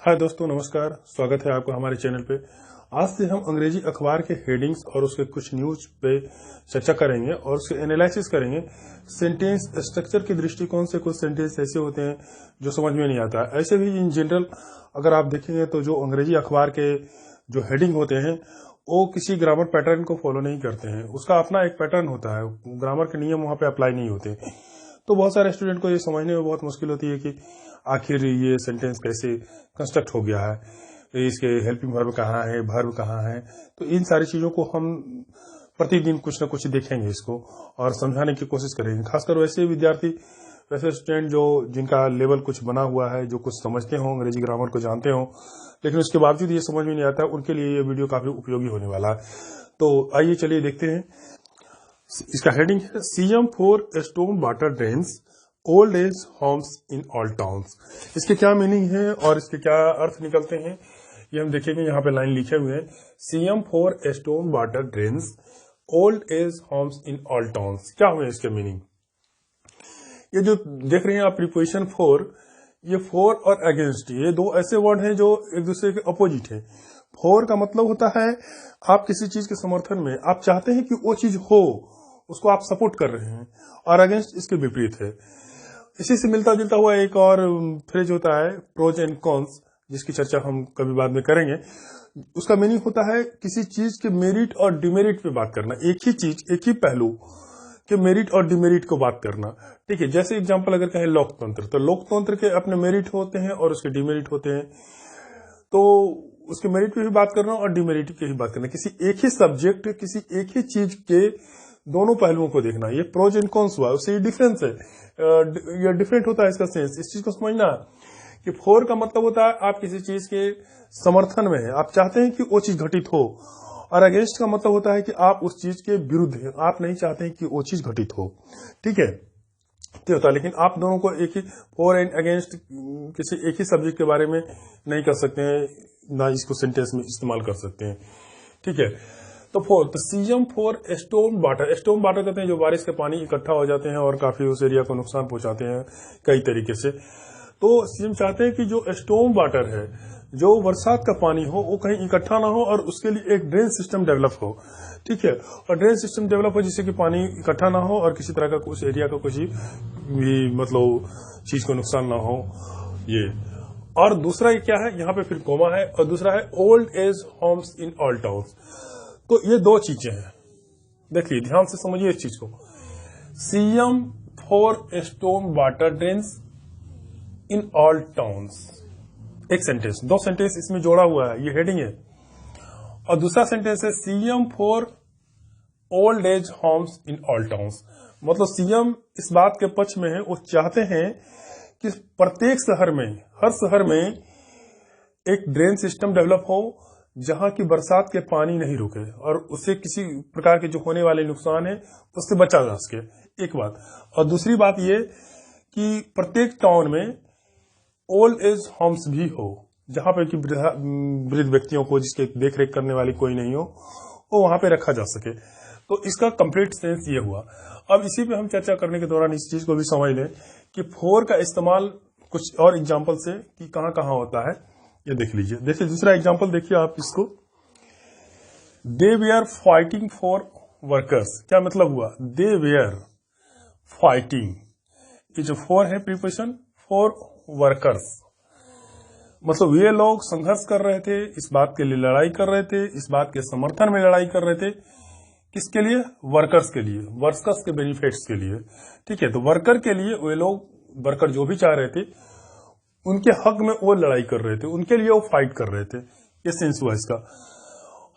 हाय दोस्तों, नमस्कार। स्वागत है आपका हमारे चैनल पे। आज से हम अंग्रेजी अखबार के हेडिंग्स और उसके कुछ न्यूज पे चर्चा करेंगे और उसके एनालिसिस करेंगे। सेंटेंस स्ट्रक्चर के दृष्टिकोण से कुछ सेंटेंस ऐसे होते हैं जो समझ में नहीं आता। ऐसे भी इन जनरल अगर आप देखेंगे तो जो अंग्रेजी अखबार के जो हेडिंग होते हैं वो किसी ग्रामर पैटर्न को फॉलो नहीं करते हैं। उसका अपना एक पैटर्न होता है, ग्रामर के नियम वहां पे अप्लाई नहीं होते। तो बहुत सारे स्टूडेंट को ये समझने में बहुत मुश्किल होती है कि आखिर ये सेंटेंस कैसे कंस्ट्रक्ट हो गया है, इसके हेल्पिंग वर्ब कहाँ है, वर्ब कहाँ है। तो इन सारी चीजों को हम प्रतिदिन कुछ ना कुछ देखेंगे इसको और समझाने की कोशिश करेंगे। खासकर वैसे विद्यार्थी, वैसे स्टूडेंट जो जिनका लेवल कुछ बना हुआ है, जो कुछ समझते हो, अंग्रेजी ग्रामर को जानते हो, लेकिन उसके बावजूद ये समझ में नहीं आता, उनके लिए ये वीडियो काफी उपयोगी होने वाला है। तो आइए चलिए देखते हैं। इसका हेडिंग है CM for stone water drains old age homes in all towns. इसके क्या मीनिंग है और इसके क्या अर्थ निकलते हैं ये हम देखेंगे। यहाँ पे लाइन लिखे हुए हैं, CM for stone water drains old age homes in all towns. क्या हुए इसके मीनिंग? ये जो देख रहे हैं आप प्रीपोजिशन फॉर, ये फॉर और अगेंस्ट, ये दो ऐसे वर्ड हैं जो एक दूसरे के अपोजिट है। फॉर का मतलब होता है आप किसी चीज के समर्थन में, आप चाहते हैं कि वो चीज हो, उसको आप सपोर्ट कर रहे हैं, और अगेंस्ट इसके विपरीत है। इसी से मिलता जुलता हुआ एक और फ्रेज होता है प्रोज एंड कॉन्स, जिसकी चर्चा हम कभी बाद में करेंगे। उसका मीनिंग होता है किसी चीज के मेरिट और डिमेरिट पे बात करना। एक ही चीज, एक ही पहलू के मेरिट और डिमेरिट को बात करना। ठीक है, जैसे एग्जांपल अगर कहें लोकतंत्र, तो लोकतंत्र के अपने मेरिट होते हैं और उसके डिमेरिट होते हैं। तो उसके मेरिट पे भी बात करना और डिमेरिट की भी बात करना। किसी एक ही सब्जेक्ट, किसी एक ही चीज के दोनों पहलुओं को देखना, ये प्रोज एंड कॉन्स हुआ। उससे ये डिफरेंस है, ये डिफरेंट होता है इसका सेंस। इस चीज को समझना कि फॉर का मतलब होता है आप किसी चीज के समर्थन में है, आप चाहते हैं कि वो चीज घटित हो, और अगेंस्ट का मतलब होता है कि आप उस चीज के विरुद्ध हैं, आप नहीं चाहते हैं कि वो चीज घटित हो। ठीक है, तो होता है। लेकिन आप दोनों को एक ही फॉर एंड अगेंस्ट किसी एक ही सब्जेक्ट के बारे में नहीं कर सकते हैं, ना इसको सेंटेंस में इस्तेमाल कर सकते हैं। ठीक है, तो CM for storm water. Storm water कहते हैं जो बारिश के पानी इकट्ठा हो जाते हैं और काफी उस एरिया को नुकसान पहुंचाते हैं कई तरीके से। तो सीएम चाहते हैं कि जो स्टॉर्म वाटर है, जो बरसात का पानी हो, वो कहीं इकट्ठा ना हो और उसके लिए एक ड्रेन सिस्टम डेवलप हो। ठीक है, और ड्रेन सिस्टम डेवलप हो जिससे कि पानी इकट्ठा ना हो और किसी तरह का उस एरिया का कुछ भी मतलब चीज को नुकसान ना हो। ये और दूसरा ये क्या है, यहाँ पे फिर कोमा है, और दूसरा है old age homes in all towns. तो ये दो चीजें हैं, देखिए ध्यान से समझिए इस चीज को। CM for stone water drains in all towns, एक सेंटेंस, दो सेंटेंस इसमें जोड़ा हुआ है, ये हेडिंग है। और दूसरा सेंटेंस है CM for old age homes in all towns. मतलब सीएम इस बात के पक्ष में है, वो चाहते हैं कि प्रत्येक शहर में, हर शहर में एक ड्रेन सिस्टम डेवलप हो जहां की बरसात के पानी नहीं रुके और उससे किसी प्रकार के जो होने वाले नुकसान है उससे बचा जा सके, एक बात। और दूसरी बात ये कि प्रत्येक टाउन में ओल्ड एज होम्स भी हो, जहां पर कि वृद्ध व्यक्तियों को, जिसके देख रेख करने वाली कोई नहीं हो, वो वहां पे रखा जा सके। तो इसका कंप्लीट सेंस ये हुआ। अब इसी पे हम चर्चा करने के दौरान इस चीज को भी समझ लें कि फॉर का इस्तेमाल कुछ और एग्जाम्पल से कि कहां कहां होता है, ये देख लीजिए। देखिए दूसरा एग्जाम्पल देखिए आप इसको, दे वेयर फाइटिंग फॉर वर्कर्स। क्या मतलब हुआ? दे वेयर फाइटिंग, ये जो फॉर है प्रीपोजिशन फॉर वर्कर्स, मतलब वे लोग संघर्ष कर रहे थे, इस बात के लिए लड़ाई कर रहे थे, इस बात के समर्थन में लड़ाई कर रहे थे। किसके लिए? वर्कर्स के लिए, वर्कर्स के बेनिफिट्स के लिए। ठीक है, तो वर्कर के लिए वे लोग, वर्कर जो भी चाह रहे थे उनके हक में वो लड़ाई कर रहे थे, उनके लिए वो फाइट कर रहे थे। ये सेंस हुआ इसका।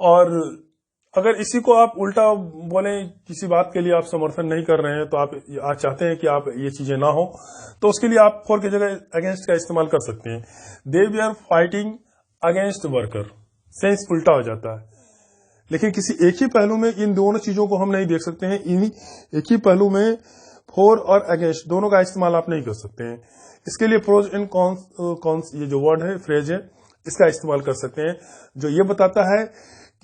और अगर इसी को आप उल्टा बोले, किसी बात के लिए आप समर्थन नहीं कर रहे हैं, तो आप चाहते हैं कि आप ये चीजें ना हो, तो उसके लिए आप फॉर की जगह अगेंस्ट का इस्तेमाल कर सकते हैं। They we are fighting against worker, sense उल्टा हो जाता है। लेकिन किसी एक ही पहलू में इन दोनों चीजों को हम नहीं देख सकते हैं। इन्हीं एक ही पहलू में फॉर और अगेंस्ट दोनों का इस्तेमाल आप नहीं कर सकते हैं। इसके लिए प्रोज एंड कॉन्स, ये जो वर्ड है, फ्रेज है, इसका इस्तेमाल कर सकते हैं, जो ये बताता है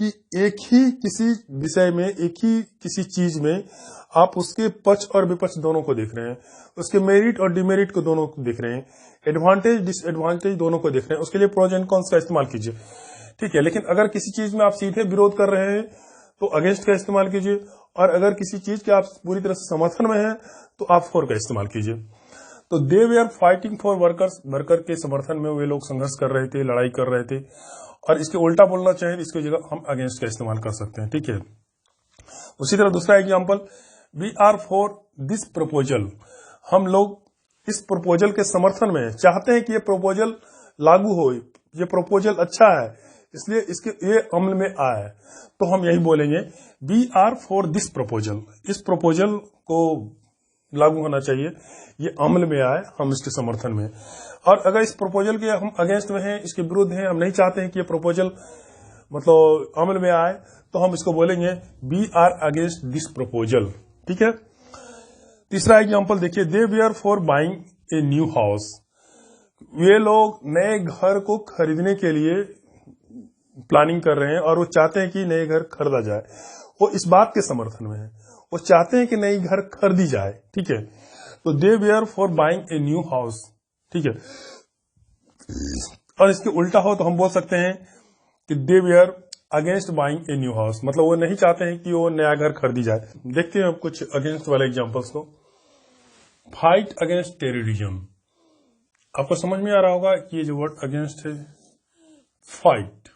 कि एक ही किसी विषय में, एक ही किसी चीज में आप उसके पक्ष और विपक्ष दोनों को देख रहे हैं, उसके मेरिट और डिमेरिट को दोनों को देख रहे हैं, एडवांटेज डिसएडवांटेज दोनों को देख रहे हैं, उसके लिए प्रोज एंड कॉन्स का इस्तेमाल कीजिए। ठीक है, लेकिन अगर किसी चीज में आप सीधे विरोध कर रहे हैं तो अगेंस्ट का इस्तेमाल कीजिए, और अगर किसी चीज के आप पूरी तरह से समर्थन में हैं तो आप फॉर का इस्तेमाल कीजिए। तो they we are fighting for workers, worker के समर्थन में वे लोग संघर्ष कर रहे थे, लड़ाई कर रहे थे। और इसके उल्टा बोलना चाहिए, इसकी जगह हम अगेंस्ट का इस्तेमाल कर सकते हैं। ठीक है, उसी तरह दूसरा example, we are for this proposal, हम लोग इस प्रपोजल के समर्थन में चाहते हैं कि ये प्रपोजल लागू हो, ये प्रपोजल अच्छा है, इसलिए इसके ये अमल में आए। तो हम यही बोलेंगे, we are for this proposal, इस प्रपोजल को लागू होना चाहिए, ये अमल में आए, हम इसके समर्थन में। और अगर इस प्रपोजल के हम अगेंस्ट में हैं, इसके विरुद्ध हैं, हम नहीं चाहते हैं कि ये प्रपोजल मतलब अमल में आए, तो हम इसको बोलेंगे we are against this proposal. ठीक है, तीसरा एग्जांपल देखिए, they were for buying a new house, वे लोग नए घर को खरीदने के लिए प्लानिंग कर रहे हैं और वो चाहते हैं कि नए घर खरीदा जाए, वो इस बात के समर्थन में है, वो चाहते हैं कि नई घर खरीदी जाए। ठीक है, तो they were for buying a new house. ठीक है, और इसके उल्टा हो तो हम बोल सकते हैं कि they were against buying a new house, मतलब वो नहीं चाहते हैं कि वो नया घर खरीदी जाए। देखते हैं अब कुछ अगेंस्ट वाले एग्जांपल्स को। फाइट अगेंस्ट टेररिज्म, आपको समझ में आ रहा होगा कि ये जो वर्ड अगेंस्ट है, फाइट,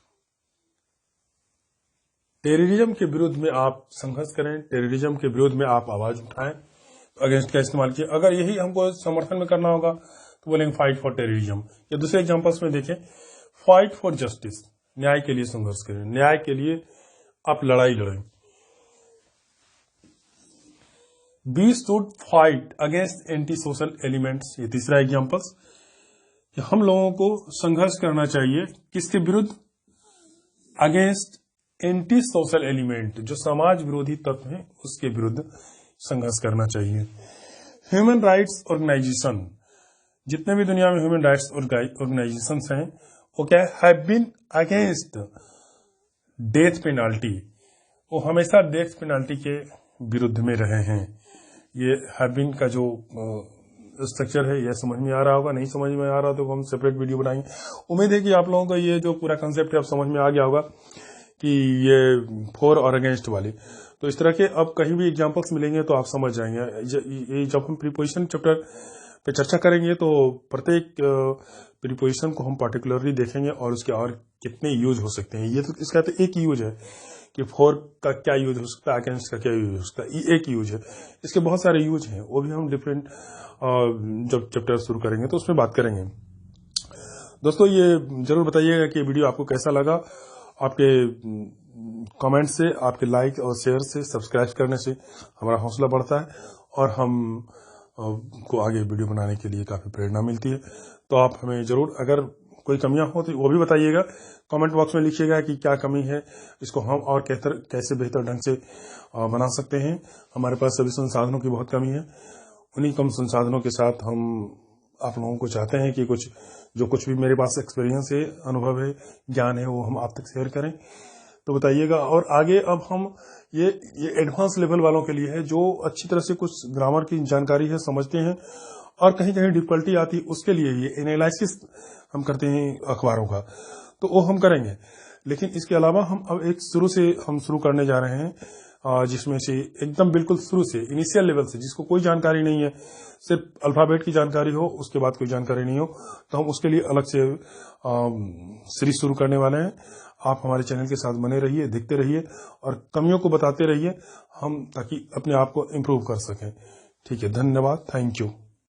टेररिज्म के विरुद्ध में आप संघर्ष करें, टेररिज्म के विरुद्ध में आप आवाज उठाएं, तो अगेंस्ट का इस्तेमाल किए। अगर यही हमको समर्थन में करना होगा तो बोलेंगे फाइट फॉर टेररिज्म। या दूसरे एग्जांपल्स में देखें, फाइट फॉर जस्टिस, न्याय के लिए संघर्ष करें, न्याय के लिए आप लड़ाई लड़ें। We should fight against anti social elements, ये तीसरा एग्जांपल्स, कि हम लोगों को संघर्ष करना चाहिए किसके विरुद्ध, अगेंस्ट एंटी सोशल एलिमेंट, जो समाज विरोधी तत्व हैं उसके विरुद्ध संघर्ष करना चाहिए। ह्यूमन राइट्स ऑर्गेनाइजेशन, जितने भी दुनिया में ह्यूमन राइट्स ऑर्गेनाइजेशंस हैं, वो क्या have been against death penalty, वो हमेशा डेथ पेनाल्टी के विरुद्ध में रहे हैं। ये हैव बीन का जो स्ट्रक्चर है, यह समझ में आ रहा होगा, नहीं समझ में आ रहा तो हम सेपरेट वीडियो बनाएंगे। उम्मीद है कि आप लोगों को ये जो पूरा कंसेप्ट है अब समझ में आ गया होगा कि ये फॉर और अगेंस्ट वाली। तो इस तरह के अब कहीं भी एग्जांपल्स मिलेंगे तो आप समझ जाएंगे। ये जब हम प्रीपोजिशन चैप्टर पे चर्चा करेंगे तो प्रत्येक प्रीपोजिशन को हम पार्टिकुलरली देखेंगे और उसके और कितने यूज हो सकते हैं। ये तो इसका तो एक यूज है कि फॉर का क्या यूज हो सकता है, अगेंस्ट का क्या यूज हो सकता है, ये एक यूज है। इसके बहुत सारे यूज हैं, वो भी हम डिफरेंट जब चैप्टर शुरू करेंगे तो उसमें बात करेंगे। दोस्तों, ये जरूर बताइएगा कि वीडियो आपको कैसा लगा। आपके कमेंट से, आपके लाइक और शेयर से, सब्सक्राइब करने से हमारा हौसला बढ़ता है और हम को आगे वीडियो बनाने के लिए काफ़ी प्रेरणा मिलती है। तो आप हमें जरूर, अगर कोई कमियां हो तो वो भी बताइएगा, कमेंट बॉक्स में लिखिएगा कि क्या कमी है, इसको हम और कैसे बेहतर ढंग से बना सकते हैं। हमारे पास सभी संसाधनों की बहुत कमी है, उन्हीं कम संसाधनों के साथ हम आप लोगों को चाहते हैं कि कुछ भी मेरे पास एक्सपीरियंस है, अनुभव है, ज्ञान है, वो हम आप तक शेयर करें। तो बताइएगा। और आगे अब हम ये एडवांस लेवल वालों के लिए है, जो अच्छी तरह से कुछ ग्रामर की जानकारी है, समझते हैं और कहीं कहीं डिफिकल्टी आती है, उसके लिए ये एनालिसिस हम करते हैं अखबारों का, तो वो हम करेंगे। लेकिन इसके अलावा हम अब एक शुरू करने जा रहे हैं, जिसमें से एकदम बिल्कुल शुरू से, इनिशियल लेवल से, जिसको कोई जानकारी नहीं है, सिर्फ अल्फाबेट की जानकारी हो, उसके बाद कोई जानकारी नहीं हो, तो हम उसके लिए अलग से सीरीज शुरू करने वाले हैं। आप हमारे चैनल के साथ बने रहिए, देखते रहिए और कमियों को बताते रहिए, हम ताकि अपने आप को इम्प्रूव कर सकें। ठीक है, धन्यवाद, थैंक यू।